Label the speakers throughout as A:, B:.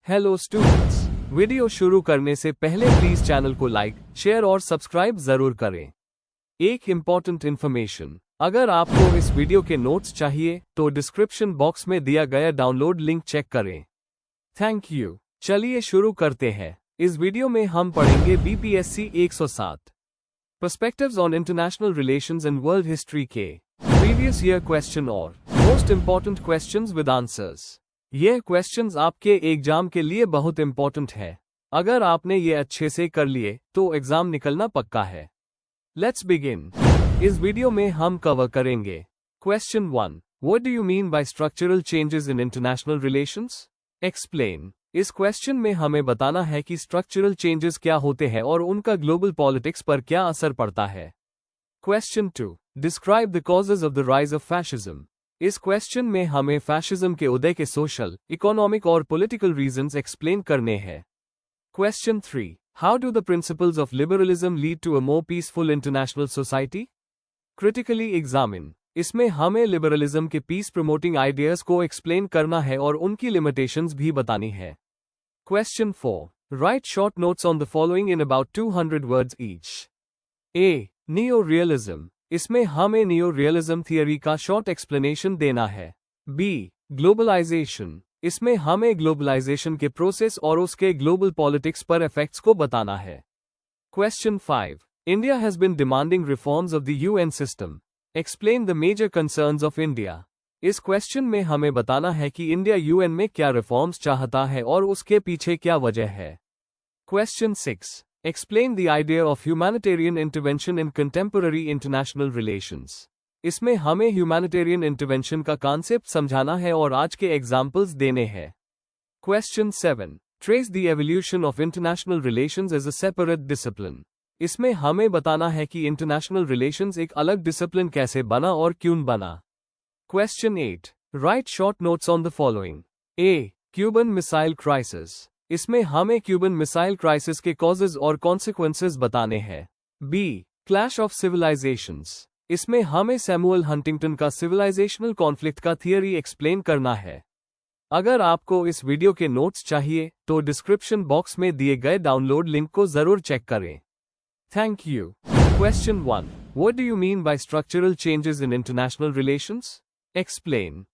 A: Hello students, video शुरू करने से पहले प्लीज चैनल को लाइक, शेयर और सब्सक्राइब जरूर करें। एक इम्पॉर्टेंट इन्फॉर्मेशन, अगर आपको इस वीडियो के नोट्स चाहिए तो डिस्क्रिप्शन बॉक्स में दिया गया डाउनलोड लिंक चेक करें। Thank you. चलिए शुरू करते हैं। इस वीडियो में हम पढ़ेंगे BPSC 107 perspectives on international relations and world history के प्रीवियस ईयर क्वेश्चन और most important questions with answers. ये क्वेश्चंस आपके एग्जाम के लिए बहुत इंपॉर्टेंट है। अगर आपने ये अच्छे से कर लिए तो एग्जाम निकलना पक्का है। Let's begin. इस वीडियो में हम कवर करेंगे question 1, what do you mean by structural changes in international relations? Explain. इस क्वेश्चन में हमें बताना है कि स्ट्रक्चरल चेंजेस क्या होते हैं और उनका ग्लोबल पॉलिटिक्स पर क्या असर पड़ता है। Question 2, describe the causes of the rise of fascism. इस क्वेश्चन में हमें फैशिज्म के उदय के सोशल, इकोनॉमिक और पॉलिटिकल रीजंस एक्सप्लेन करने हैं। Question 3, how do the principles of liberalism lead to a more peaceful international society? Critically examine. इसमें हमें लिबरलिज्म के पीस प्रमोटिंग आइडियाज को एक्सप्लेन करना है और उनकी लिमिटेशंस भी बतानी है। Question 4, write short notes on the following in about 200 words each. A, neo realism. इसमें हमें नियो रियलिज्म थियरी का शॉर्ट एक्सप्लेनेशन देना है। B, globalisation. इसमें हमें ग्लोबलाइजेशन के प्रोसेस और उसके ग्लोबल पॉलिटिक्स पर इफेक्ट्स को बताना है। Question 5, India has been demanding reforms of the UN system. Explain the major concerns of India. इस क्वेश्चन में हमें बताना है कि इंडिया यूएन में क्या रिफॉर्म्स चाहता है और उसके पीछे क्या वजह है। Question 6, explain the idea of humanitarian intervention in contemporary international relations. इसमें हमें humanitarian intervention का कॉन्सेप्ट समझाना है और आज के एग्जाम्पल्स देने हैं। Question 7, trace the evolution of international relations as a separate discipline. इसमें हमें बताना है कि international relations एक अलग डिसिप्लिन कैसे बना और क्यों बना। Question 8, write short notes on the following. A, Cuban Missile Crisis. इसमें हमें क्यूबन मिसाइल क्राइसिस के कॉजेज और कॉन्सिक्वेंसेस बताने हैं। B, clash of civilisations. इसमें हमें सैमुअल हंटिंगटन का सिविलाइजेशनल कॉन्फ्लिक्ट का थियरी एक्सप्लेन करना है। अगर आपको इस वीडियो के नोट्स चाहिए तो डिस्क्रिप्शन बॉक्स में दिए गए डाउनलोड लिंक को जरूर चेक करें। Thank you. Question 1, what do you mean by structural changes in international relations? Explain.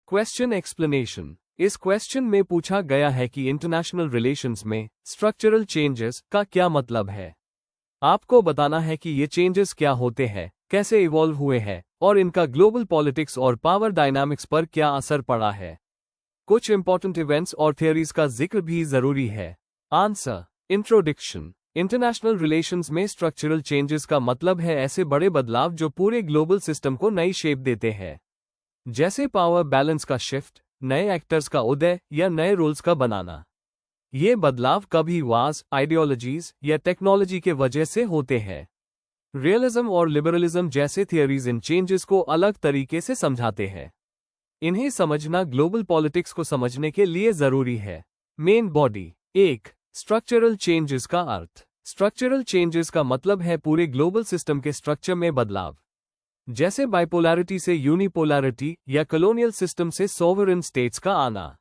A: Question explanation. इस क्वेश्चन में पूछा गया है कि इंटरनेशनल रिलेशंस में स्ट्रक्चरल चेंजेस का क्या मतलब है। आपको बताना है कि ये चेंजेस क्या होते हैं, कैसे इवॉल्व हुए हैं और इनका ग्लोबल पॉलिटिक्स और पावर डायनामिक्स पर क्या असर पड़ा है। कुछ इंपॉर्टेंट इवेंट्स और थियरीज का जिक्र भी जरूरी है। आंसर। इंट्रोडक्शन। इंटरनेशनल रिलेशंस में स्ट्रक्चरल चेंजेस का मतलब है ऐसे बड़े बदलाव जो पूरे ग्लोबल सिस्टम को नई शेप देते हैं, जैसे पावर बैलेंस का शिफ्ट, नए एक्टर्स का उदय या नए रोल्स का बनाना। ये बदलाव कभी वाज, आइडियोलॉजीज या टेक्नोलॉजी के वजह से होते हैं। रियलिज्म और लिबरलिज्म जैसे थियरीज इन चेंजेस को अलग तरीके से समझाते हैं। इन्हें समझना ग्लोबल पॉलिटिक्स को समझने के लिए जरूरी है। Main body. 1, स्ट्रक्चरल चेंजेस का अर्थ। स्ट्रक्चरल चेंजेस का मतलब है पूरे ग्लोबल सिस्टम के स्ट्रक्चर में बदलाव, जैसे बाइपोलैरिटी से यूनिपोलैरिटी या कॉलोनियल सिस्टम से सॉवरेन स्टेट्स का आना।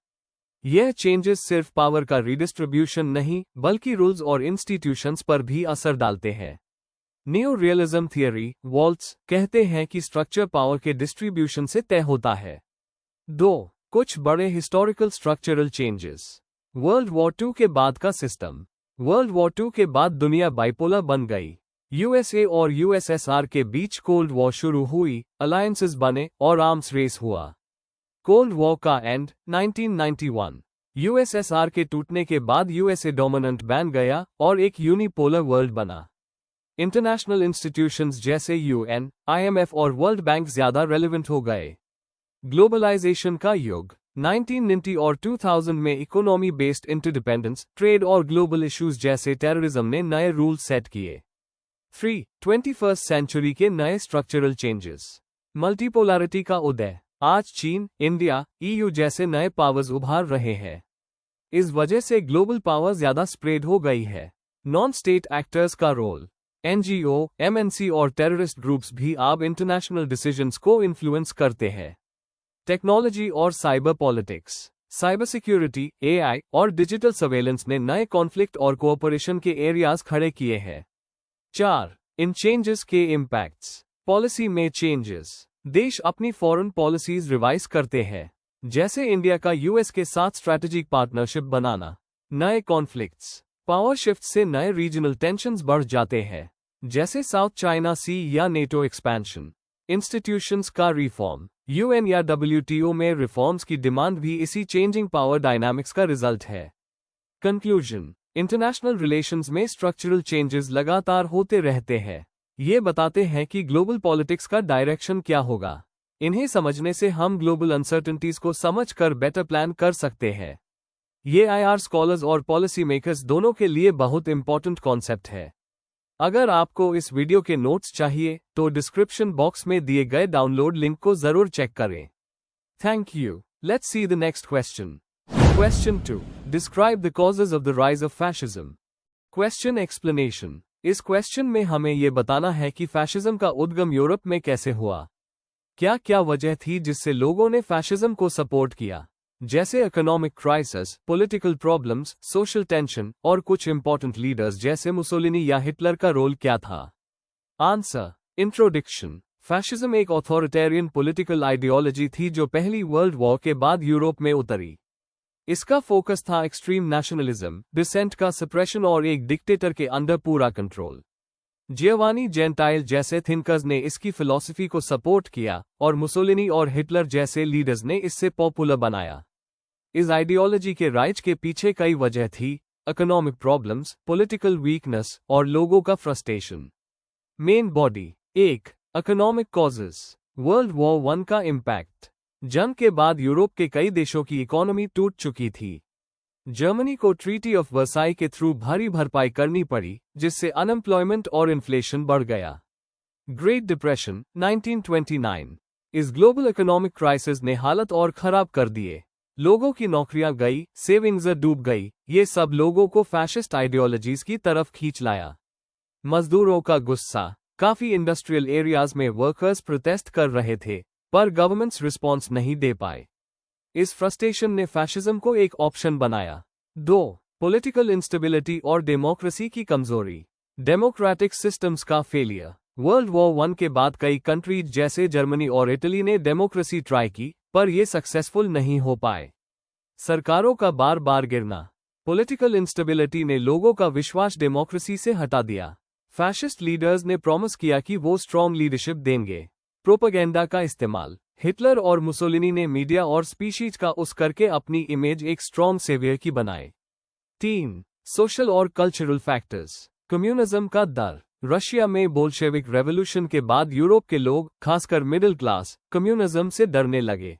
A: यह चेंजेस सिर्फ पावर का रीडिस्ट्रीब्यूशन नहीं बल्कि रूल्स और इंस्टीट्यूशंस पर भी असर डालते हैं। न्यू रियलिज्म थियरी, वॉल्ट्स, कहते हैं कि स्ट्रक्चर पावर के डिस्ट्रीब्यूशन से तय होता है। 2, कुछ बड़े historical structural changes. World war 2 के बाद का सिस्टम। वर्ल्ड वॉर 2 के बाद दुनिया बाइपोलर बन गई। यूएसए और यूएसएसआर के बीच कोल्ड वॉर शुरू हुई, अलायंसेस बने और आर्म्स रेस हुआ। कोल्ड वॉर का एंड 1991। यूएसएसआर के टूटने के बाद यूएसए डोमिनेंट बन गया और एक यूनिपोलर वर्ल्ड बना। इंटरनेशनल इंस्टीट्यूशंस जैसे यूएन, आईएमएफ और वर्ल्ड बैंक ज्यादा रेलेवेंट हो गए। ग्लोबलाइजेशन का युग। 1990 और 2000 में इकोनॉमी बेस्ड इंटरडिपेंडेंस, ट्रेड और ग्लोबल इश्यूज जैसे टेररिज्म ने नए रूल सेट किए। 3, 21st सेंचुरी के नए स्ट्रक्चरल चेंजेस। मल्टीपोलैरिटी का उदय। आज चीन, इंडिया, ईयू जैसे नए पावर्स उभार रहे हैं। इस वजह से ग्लोबल पावर ज्यादा स्प्रेड हो गई है। नॉन स्टेट एक्टर्स का रोल। एनजीओ, एमएनसी और टेररिस्ट ग्रुप्स भी अब इंटरनेशनल डिसीजंस को इन्फ्लुएंस करते हैं। टेक्नोलॉजी और cyber politics. Cyber security, AI और डिजिटल सर्वेलेंस ने नए कॉन्फ्लिक्ट और कोऑपरेशन के एरियाज खड़े किए हैं। 4. इन चेंजेस के इम्पैक्ट्स। पॉलिसी में चेंजेस। देश अपनी फॉरेन पॉलिसीज रिवाइज करते हैं, जैसे इंडिया का यूएस के साथ स्ट्रैटेजिक पार्टनरशिप बनाना। नए कॉन्फ्लिक्ट्स। पावर शिफ्ट से नए रीजनल टेंशन्स बढ़ जाते हैं, जैसे साउथ चाइना सी या नेटो एक्सपेंशन। इंस्टीट्यूशंस का रिफॉर्म। यूएन या WTO में रिफॉर्म्स की डिमांड भी इसी चेंजिंग पावर डायनामिक्स का रिजल्ट है। कंक्लूजन। इंटरनेशनल रिलेशंस में स्ट्रक्चरल चेंजेस लगातार होते रहते हैं। ये बताते हैं कि ग्लोबल पॉलिटिक्स का डायरेक्शन क्या होगा। इन्हें समझने से हम ग्लोबल अनसर्टेनिटीज को समझकर बेटर प्लान कर सकते हैं। ये IR स्कॉलर्स और पॉलिसी मेकर्स दोनों के लिए बहुत इंपॉर्टेंट कॉन्सेप्ट है। अगर आपको इस वीडियो के नोट्स चाहिए तो डिस्क्रिप्शन बॉक्स में दिए गए डाउनलोड लिंक को जरूर चेक करें। Thank you. Let's see the next question. Question 2. Describe the causes of the rise of fascism. Question explanation. इस क्वेश्चन में हमें ये बताना है कि फैशिज्म का उद्गम यूरोप में कैसे हुआ। क्या क्या वजह थी जिससे लोगों ने फैशिज्म को सपोर्ट किया, जैसे economic crisis, political problems, social tension और कुछ इंपॉर्टेंट लीडर्स जैसे मुसोलिनी या हिटलर का रोल क्या था। आंसर। इंट्रोडक्शन। फैशिज्म एक ऑथोरिटेरियन पॉलिटिकल आइडियोलॉजी थी जो पहली वर्ल्ड वॉर के बाद यूरोप में उतरी। इसका फोकस था एक्सट्रीम नेशनलिज्म, डिसेंट का सप्रेशन और एक डिक्टेटर के अंडर पूरा कंट्रोल। जियोवानी जेंटाइल जैसे थिंकर्स ने इसकी फिलॉसफी को सपोर्ट किया और मुसोलिनी और हिटलर जैसे लीडर्स ने इससे पॉपुलर बनाया। इस आइडियोलॉजी के राइज के पीछे कई वजह थी: इकोनॉमिक प्रॉब्लम्स, पॉलिटिकल वीकनेस और लोगों का frustration. Main body. 1. Economic causes. World war 1 का इम्पैक्ट। जंग के बाद यूरोप के कई देशों की इकोनॉमी टूट चुकी थी। जर्मनी को ट्रीटी ऑफ वर्साई के थ्रू भारी भरपाई करनी पड़ी, जिससे अनएम्प्लॉयमेंट और इन्फ्लेशन बढ़ गया। Great depression 1929। इस ग्लोबल इकोनॉमिक क्राइसिस ने हालत और खराब कर दिए। लोगों की नौकरियां गई, सेविंग्स डूब गई। ये सब लोगों को फैशिस्ट आइडियोलॉजीज की तरफ खींच लाया। मजदूरों का गुस्सा। काफी इंडस्ट्रियल एरियाज में वर्कर्स प्रोटेस्ट कर रहे थे, पर गवर्नमेंट्स रिस्पॉन्स नहीं दे पाए। इस फ्रस्ट्रेशन ने फैशिज्म को एक ऑप्शन बनाया। 2. पॉलिटिकल इंस्टेबिलिटी और डेमोक्रेसी की कमजोरी। डेमोक्रेटिक सिस्टम्स का फेलियर। वर्ल्ड वॉर 1 के बाद कई कंट्रीज जैसे जर्मनी और इटली ने डेमोक्रेसी ट्राई की, पर ये सक्सेसफुल नहीं हो पाए। सरकारों का बार बार गिरना। पॉलिटिकल इंस्टेबिलिटी ने लोगों का विश्वास डेमोक्रेसी से हटा दिया। फैशिस्ट लीडर्स ने प्रॉमिस किया कि वो स्ट्रॉन्ग लीडरशिप देंगे। प्रोपेगेंडा का इस्तेमाल। हिटलर और मुसोलिनी ने मीडिया और स्पीशीज का उस करके अपनी इमेज एक स्ट्रॉन्ग सेवियर की बनाए। 3. सोशल और कल्चरल फैक्टर्स। कम्युनिज्म का डर। रशिया में बोल्शेविक रेवोल्यूशन के बाद यूरोप के लोग, खासकर मिडिल क्लास, कम्युनिज्म से डरने लगे।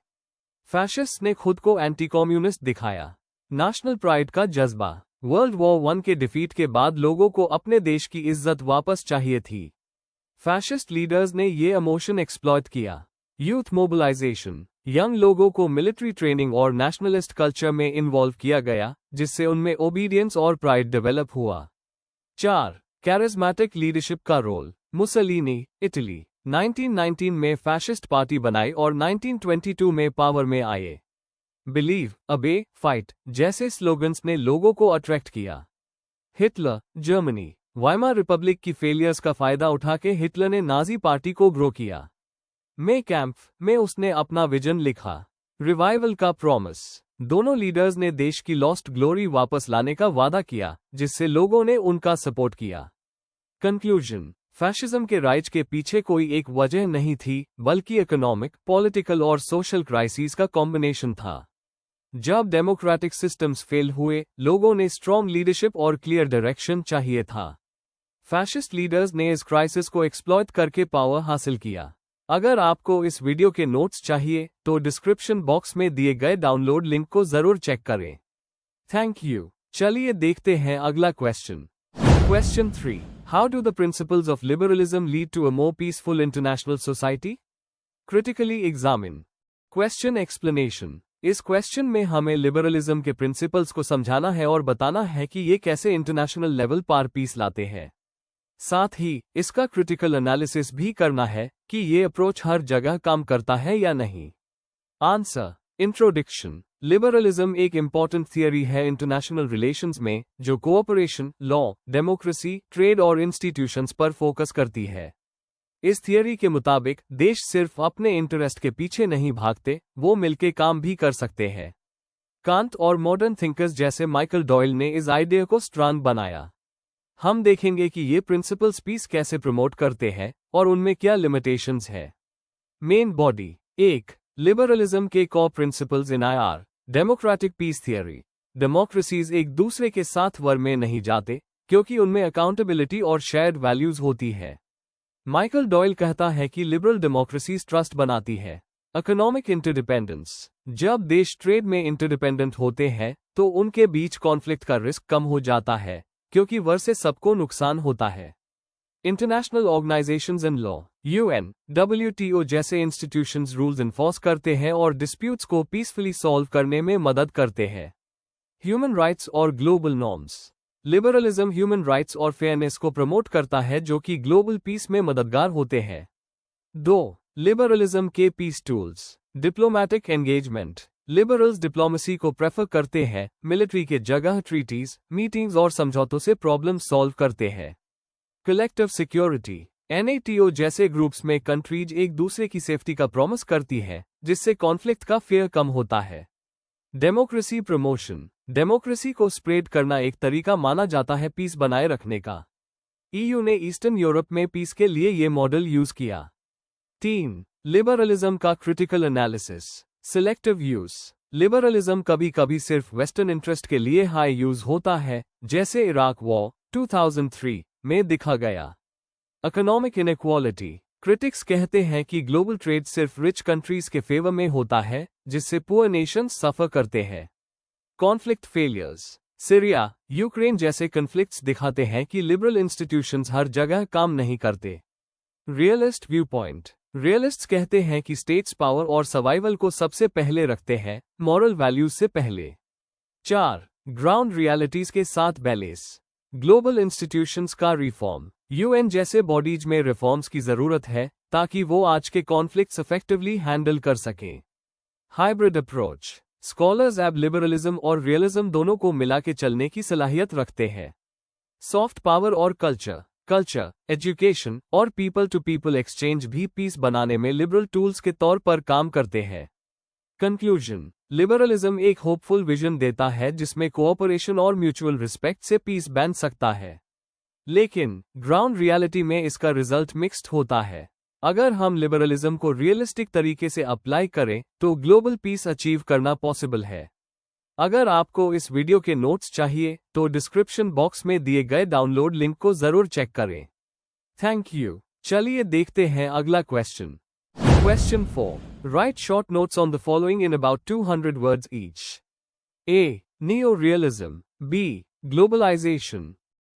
A: फैशिस्ट ने खुद को एंटी कम्युनिस्ट दिखाया। नेशनल प्राइड का जज्बा। वर्ल्ड वॉर 1 के डिफीट के बाद लोगों को अपने देश की इज्जत वापस चाहिए थी। फैशिस्ट लीडर्स ने ये इमोशन एक्सप्लॉइट किया। Youth mobilisation. यंग लोगों को मिलिट्री ट्रेनिंग और नेशनलिस्ट कल्चर में इन्वॉल्व किया गया, जिससे उनमें ओबीडियंस और प्राइड डेवलप हुआ। 4. कैरिज्मेटिक लीडरशिप का रोल। मुसोलिनी, इटली, 1919 में फैशिस्ट पार्टी बनाई और 1922 में पावर में आए। बिलीव, अबे, फाइट जैसे स्लोगन्स ने लोगों को अट्रैक्ट किया। हिटलर, जर्मनी, वाइमार रिपब्लिक की फेलियर्स का फायदा उठा के हिटलर ने नाजी पार्टी को ग्रो किया। मे कैंप में उसने अपना विजन लिखा। रिवाइवल का प्रॉमिस। दोनों लीडर्स ने देश की लॉस्ट ग्लोरी वापस लाने का वादा किया, जिससे लोगों ने उनका सपोर्ट किया। कंक्लूजन। फैशिज्म के राइज के पीछे कोई एक वजह नहीं थी, बल्कि इकोनॉमिक, पॉलिटिकल और सोशल क्राइसिस का कॉम्बिनेशन था। जब डेमोक्रेटिक सिस्टम्स फेल हुए, लोगों ने स्ट्रॉन्ग लीडरशिप और क्लियर डायरेक्शन चाहिए था। फैशिस्ट लीडर्स ने इस क्राइसिस को एक्सप्लॉइट करके पावर हासिल किया। अगर आपको इस वीडियो के नोट्स चाहिए तो डिस्क्रिप्शन बॉक्स में दिए गए डाउनलोड लिंक को जरूर चेक करें। Thank you. चलिए देखते हैं अगला question. Question 3. How do the principles of liberalism lead to a more peaceful international society? Critically examine. Question explanation. इस क्वेश्चन में हमें लिबरलिज्म के प्रिंसिपल्स को समझाना है और बताना है कि ये कैसे इंटरनेशनल लेवल पर पीस लाते हैं। साथ ही इसका क्रिटिकल एनालिसिस भी करना है कि ये अप्रोच हर जगह काम करता है या नहीं। आंसर। इंट्रोडक्शन। लिबरलिज्म एक इम्पॉर्टेंट थियरी है इंटरनेशनल रिलेशंस में जो कोऑपरेशन, लॉ, डेमोक्रेसी, ट्रेड और इंस्टीट्यूशंस पर फोकस करती है। इस थियरी के मुताबिक देश सिर्फ अपने इंटरेस्ट के पीछे नहीं भागते, वो मिलके काम भी कर सकते हैं। कांट और मॉडर्न थिंकर्स जैसे माइकल डॉयल ने इस आइडिया को स्ट्रांग बनाया। हम देखेंगे कि ये प्रिंसिपल्स पीस कैसे प्रमोट करते हैं और उनमें क्या लिमिटेशंस है। Main body. 1. लिबरलिज्म के core principles in IR। Democratic peace theory. Democracies एक दूसरे के साथ वर में नहीं जाते क्योंकि उनमें अकाउंटेबिलिटी और शेयर्ड वैल्यूज होती है। माइकल डॉयल कहता है कि लिबरल डेमोक्रेसीज ट्रस्ट बनाती है। Economic interdependence. जब देश ट्रेड में इंटरडिपेंडेंट होते हैं तो उनके बीच कॉन्फ्लिक्ट का रिस्क कम हो जाता है क्योंकि वर से सबको नुकसान होता है। International organisations and law. UN, WTO जैसे इंस्टीट्यूशंस रूल्स इन्फोर्स करते हैं और डिस्प्यूट्स को पीसफुली सॉल्व करने में मदद करते हैं। ह्यूमन राइट्स और global norms. Liberalism human rights और फेयरनेस को प्रमोट करता है जो कि ग्लोबल पीस में मददगार होते हैं। 2. लिबरलिज्म के peace tools. Diplomatic engagement. Liberals diplomacy को प्रेफर करते हैं, मिलिट्री के जगह ट्रीटीज, मीटिंग्स और समझौतों से प्रॉब्लम सॉल्व करते हैं। Collective security. NATO जैसे ग्रुप्स में कंट्रीज एक दूसरे की सेफ्टी का प्रॉमिस करती है जिससे कॉन्फ्लिक्ट का फेयर कम होता है। Democracy promotion. डेमोक्रेसी को स्प्रेड करना एक तरीका माना जाता है पीस बनाए रखने का। EU ने ईस्टर्न यूरोप में पीस के लिए ये मॉडल यूज किया। 3. लिबरलिज्म का critical analysis. Selective use. Liberalism कभी कभी सिर्फ वेस्टर्न इंटरेस्ट के लिए हाई यूज होता है, जैसे इराक वॉर 2003 में दिखा गया। Economic inequality. क्रिटिक्स कहते हैं कि ग्लोबल ट्रेड सिर्फ रिच कंट्रीज के फेवर में होता है, जिससे पुअर नेशंस सफर करते हैं। Conflict failures. सीरिया, यूक्रेन जैसे कॉन्फ्लिक्ट्स दिखाते हैं कि लिबरल इंस्टीट्यूशंस हर जगह काम नहीं करते। Realist view point. रियलिस्ट्स कहते हैं कि स्टेट्स पावर और सर्वाइवल को सबसे पहले रखते हैं, मॉरल वैल्यूज से पहले। 4. ग्राउंड रियलिटीज के साथ बैलेंस। ग्लोबल इंस्टीट्यूशंस का रिफॉर्म। UN जैसे बॉडीज में रिफॉर्म्स की जरूरत है ताकि वो आज के कॉन्फ्लिक्ट्स इफेक्टिवली हैंडल कर सकें। Hybrid approach. स्कॉलर्स अब लिबरलिज्म और रियलिज्म दोनों को मिला के चलने की सलाहियत रखते हैं। सॉफ्ट पावर और कल्चर, एजुकेशन और पीपल टू पीपल एक्सचेंज भी पीस बनाने में लिबरल टूल्स के तौर पर काम करते हैं। कंक्लूजन। लिबरलिज्म एक होपफुल विजन देता है जिसमें कोऑपरेशन और म्यूचुअल रिस्पेक्ट से पीस बन सकता है, लेकिन ग्राउंड रियलिटी में इसका रिजल्ट मिक्स्ड होता है। अगर हम लिबरलिज्म को रियलिस्टिक तरीके से अप्लाई करें तो ग्लोबल पीस अचीव करना पॉसिबल है। अगर आपको इस वीडियो के नोट्स चाहिए तो डिस्क्रिप्शन बॉक्स में दिए गए डाउनलोड लिंक को जरूर चेक करें। Thank you. चलिए देखते हैं अगला question. Question 4. Write short notes on the following in about 200 words each. A. Neo-realism. B. Globalization.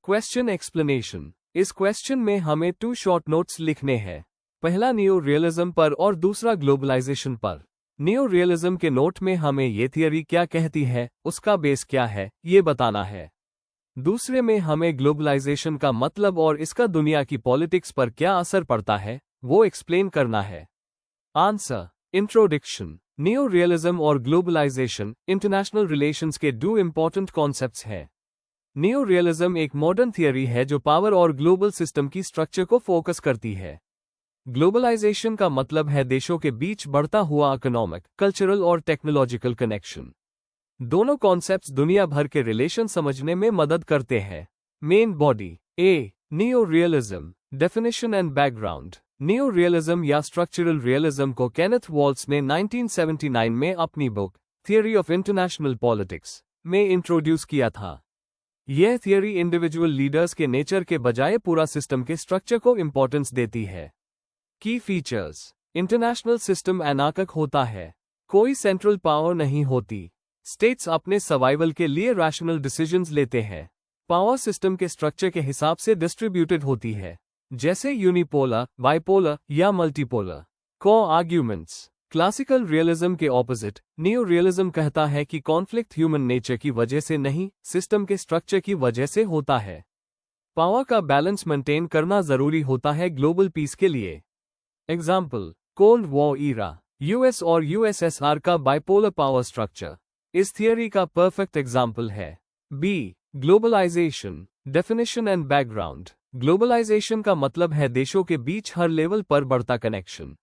A: Question explanation. इस क्वेश्चन में हमें 2 शॉर्ट नोट्स लिखने हैं। पहला नियो रियलिज्म पर और दूसरा ग्लोबलाइजेशन पर। नियो रियलिज्म के नोट में हमें ये थियरी क्या कहती है, उसका बेस क्या है, ये बताना है। दूसरे में हमें ग्लोबलाइजेशन का मतलब और इसका दुनिया की पॉलिटिक्स पर क्या असर पड़ता है, वो एक्सप्लेन करना है। आंसर। इंट्रोडक्शन। नियो रियलिज्म और ग्लोबलाइजेशन इंटरनेशनल रिलेशंस के 2 इंपॉर्टेंट कॉन्सेप्ट्स हैं। नियो रियलिज्म एक मॉडर्न थियरी है जो पावर और ग्लोबल सिस्टम की स्ट्रक्चर को फोकस करती है। ग्लोबलाइजेशन का मतलब है देशों के बीच बढ़ता हुआ इकोनॉमिक, कल्चरल और टेक्नोलॉजिकल कनेक्शन। दोनों कॉन्सेप्ट्स दुनिया भर के रिलेशन समझने में मदद करते हैं। Main body. A. Neo realism. Definition and background. Neo realism या स्ट्रक्चरल रियलिज्म को केनेथ वॉल्ट्ज ने 1979 में अपनी book theory of international politics में इंट्रोड्यूस किया था। यह थियरी इंडिविजुअल लीडर्स के नेचर के बजाय पूरा सिस्टम के स्ट्रक्चर को इंपॉर्टेंस देती है। की फीचर्स। इंटरनेशनल सिस्टम अनार्किक होता है, कोई सेंट्रल पावर नहीं होती, स्टेट्स अपने सर्वाइवल के लिए रैशनल डिसीजंस लेते हैं, पावर सिस्टम के स्ट्रक्चर के हिसाब से डिस्ट्रीब्यूटेड होती है, जैसे यूनिपोलर, बाइपोलर या multipolar. Core arguments. Classical realism के ऑपोजिट नियो रियलिज्म कहता है कि कॉन्फ्लिक्ट ह्यूमन नेचर की वजह से नहीं, सिस्टम के स्ट्रक्चर की वजह से होता है। पावर का बैलेंस मेंटेन करना जरूरी होता है ग्लोबल पीस के लिए। Example, cold war era, US और यूएसएसआर का बाइपोलर पावर स्ट्रक्चर, इस थियरी का परफेक्ट एग्जाम्पल है। B, globalisation, definition and background. Globalisation का मतलब है देशों के बीच हर लेवल पर बढ़ता कनेक्शन,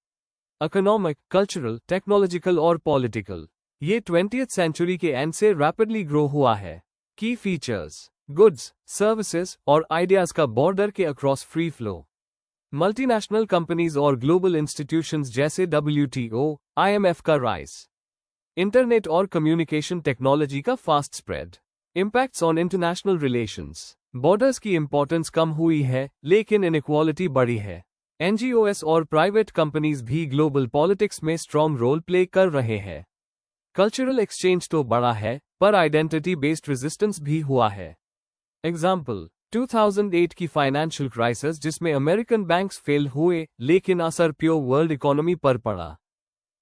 A: इकोनॉमिक, कल्चरल, टेक्नोलॉजिकल और पॉलिटिकल। ये 20th सेंचुरी के एंड से रैपिडली ग्रो हुआ है। की फीचर्स, गुड्स, सर्विसेज और आइडियाज का बॉर्डर के across free flow, multinational companies और ग्लोबल इंस्टीट्यूशंस जैसे WTO, IMF का राइज, इंटरनेट और कम्युनिकेशन टेक्नोलॉजी का fast spread, impacts on international relations. Borders की इंपॉर्टेंस कम हुई है लेकिन इनइक्वालिटी बढ़ी है। NGOs और प्राइवेट कंपनीज भी ग्लोबल पॉलिटिक्स में स्ट्रॉन्ग रोल प्ले कर रहे हैं। कल्चरल एक्सचेंज तो बढ़ा है पर आइडेंटिटी बेस्ड रेजिस्टेंस भी हुआ है। एग्जाम्पल, 2008 की फाइनेंशियल क्राइसिस जिसमें अमेरिकन बैंक्स फेल हुए लेकिन असर प्योर वर्ल्ड इकोनॉमी पर पड़ा।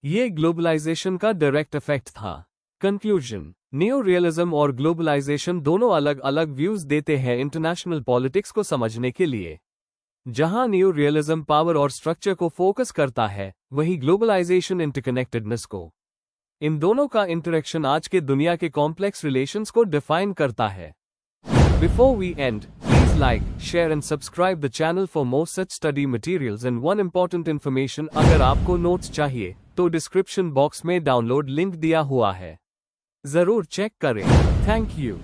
A: ये ग्लोबलाइजेशन का डायरेक्ट इफेक्ट था। कंक्लूजन, न्यू रियलिज्म और ग्लोबलाइजेशन दोनों अलग अलग व्यूज देते हैं इंटरनेशनल पॉलिटिक्स को समझने के लिए। जहां न्यू रियलिज्म पावर और स्ट्रक्चर को फोकस करता है, वहीं ग्लोबलाइजेशन इंटरकनेक्टेडनेस को। इन दोनों का इंटरेक्शन आज के दुनिया के कॉम्प्लेक्स रिलेशंस को डिफाइन करता है। Before we end, please like, share and subscribe the channel for more such study materials and one important information अगर आपको नोट्स चाहिए तो डिस्क्रिप्शन बॉक्स में डाउनलोड लिंक दिया हुआ है, जरूर चेक करें। Thank you.